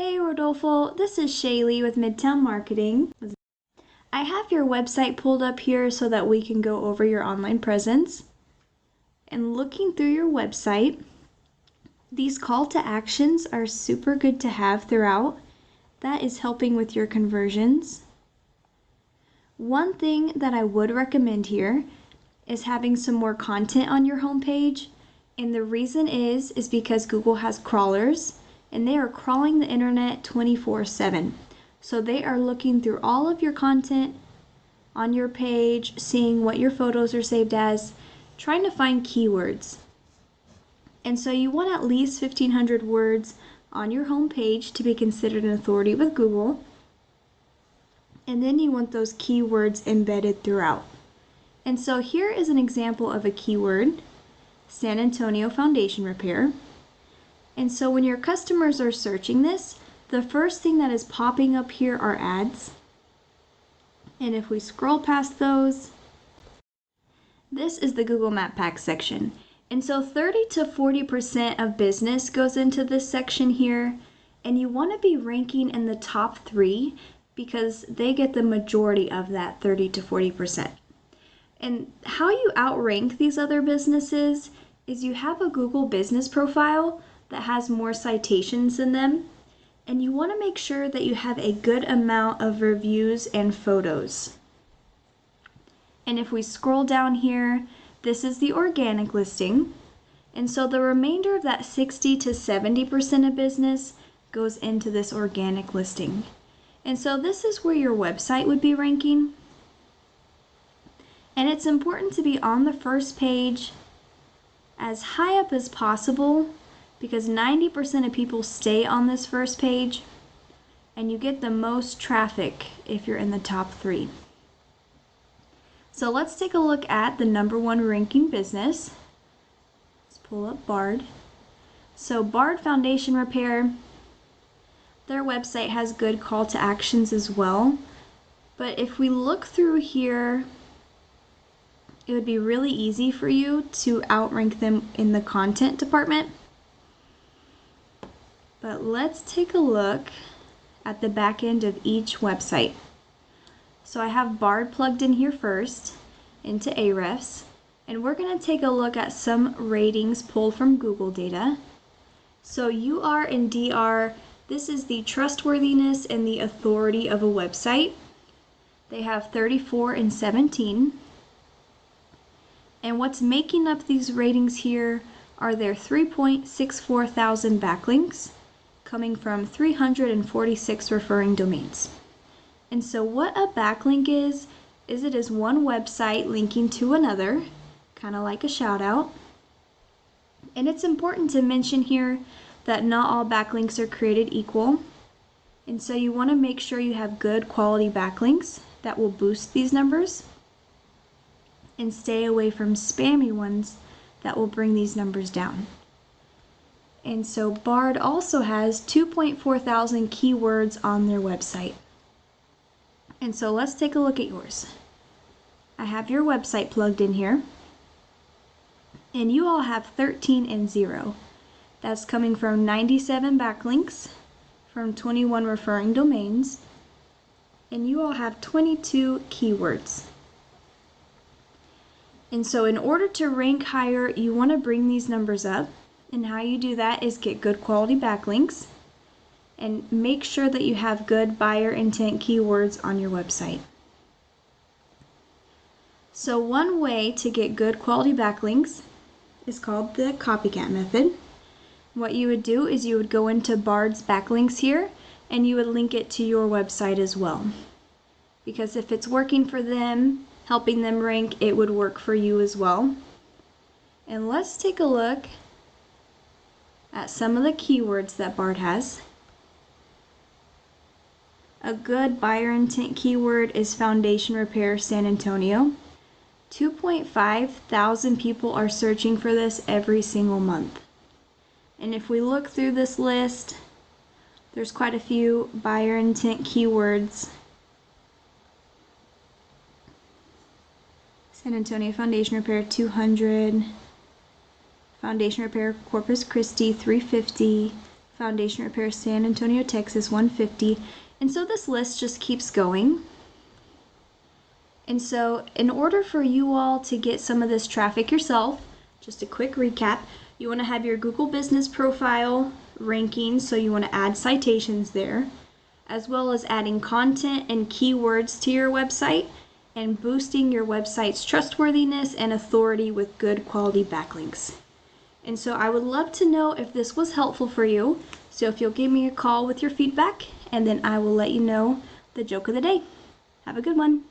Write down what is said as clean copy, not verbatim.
Hey Rodolfo, this is Shaelee with Midtown Marketing. I have your website pulled up here so that we can go over your online presence. And looking through your website, these call to actions are super good to have throughout. That is helping with your conversions. One thing that I would recommend here is having some more content on your homepage. And the reason is because Google has crawlers and they are crawling the internet 24/7. So they are looking through all of your content on your page, seeing what your photos are saved as, trying to find keywords. And so you want at least 1,500 words on your home page to be considered an authority with Google. And then you want those keywords embedded throughout. And so here is an example of a keyword, San Antonio Foundation Repair. And so when your customers are searching this, the first thing that is popping up here are ads. And if we scroll past those, this is the Google Map Pack section. And so 30 to 40% of business goes into this section here. And you want to be ranking in the top 3 because they get the majority of that 30 to 40%. And how you outrank these other businesses is you have a Google business profile that has more citations in them, and you want to make sure that you have a good amount of reviews and photos. And if we scroll down here, this is the organic listing, and so the remainder of that 60 to 70% of business goes into this organic listing. And so this is where your website would be ranking. And it's important to be on the first page as high up as possible because 90% of people stay on this first page and you get the most traffic if you're in the top 3. So let's take a look at the #1 ranking business. Let's pull up Baird. So Baird Foundation Repair, their website has good call to actions as well. But if we look through here, it would be really easy for you to outrank them in the content department. But let's take a look at the back end of each website. So I have Baird plugged in here first into Ahrefs, and we're going to take a look at some ratings pulled from Google data. So UR and DR, this is the trustworthiness and the authority of a website. They have 34 and 17. And what's making up these ratings here are their 3.64 thousand backlinks coming from 346 referring domains. And so what a backlink is it is one website linking to another, kind of like a shout out. And it's important to mention here that not all backlinks are created equal. And so you want to make sure you have good quality backlinks that will boost these numbers and stay away from spammy ones that will bring these numbers down. And so Baird also has 2.4 thousand keywords on their website. And so let's take a look at yours. I have your website plugged in here. And you all have 13 and 0. That's coming from 97 backlinks from 21 referring domains. And you all have 22 keywords. And so in order to rank higher, you want to bring these numbers up. And how you do that is get good quality backlinks and make sure that you have good buyer intent keywords on your website. So one way to get good quality backlinks is called the copycat method. What you would do is you would go into Baird's backlinks here and you would link it to your website as well. Because if it's working for them, helping them rank, it would work for you as well. And let's take a look at some of the keywords that Baird has. A good buyer intent keyword is Foundation Repair San Antonio. 2.5 thousand people are searching for this every single month. And if we look through this list, there's quite a few buyer intent keywords. San Antonio Foundation Repair 200, Foundation Repair Corpus Christi 350, Foundation Repair, San Antonio, Texas, 150. And so this list just keeps going. And so in order for you all to get some of this traffic yourself, just a quick recap, you want to have your Google Business Profile rankings, so you want to add citations there, as well as adding content and keywords to your website and boosting your website's trustworthiness and authority with good quality backlinks. And so I would love to know if this was helpful for you. So if you'll give me a call with your feedback, and then I will let you know the joke of the day. Have a good one.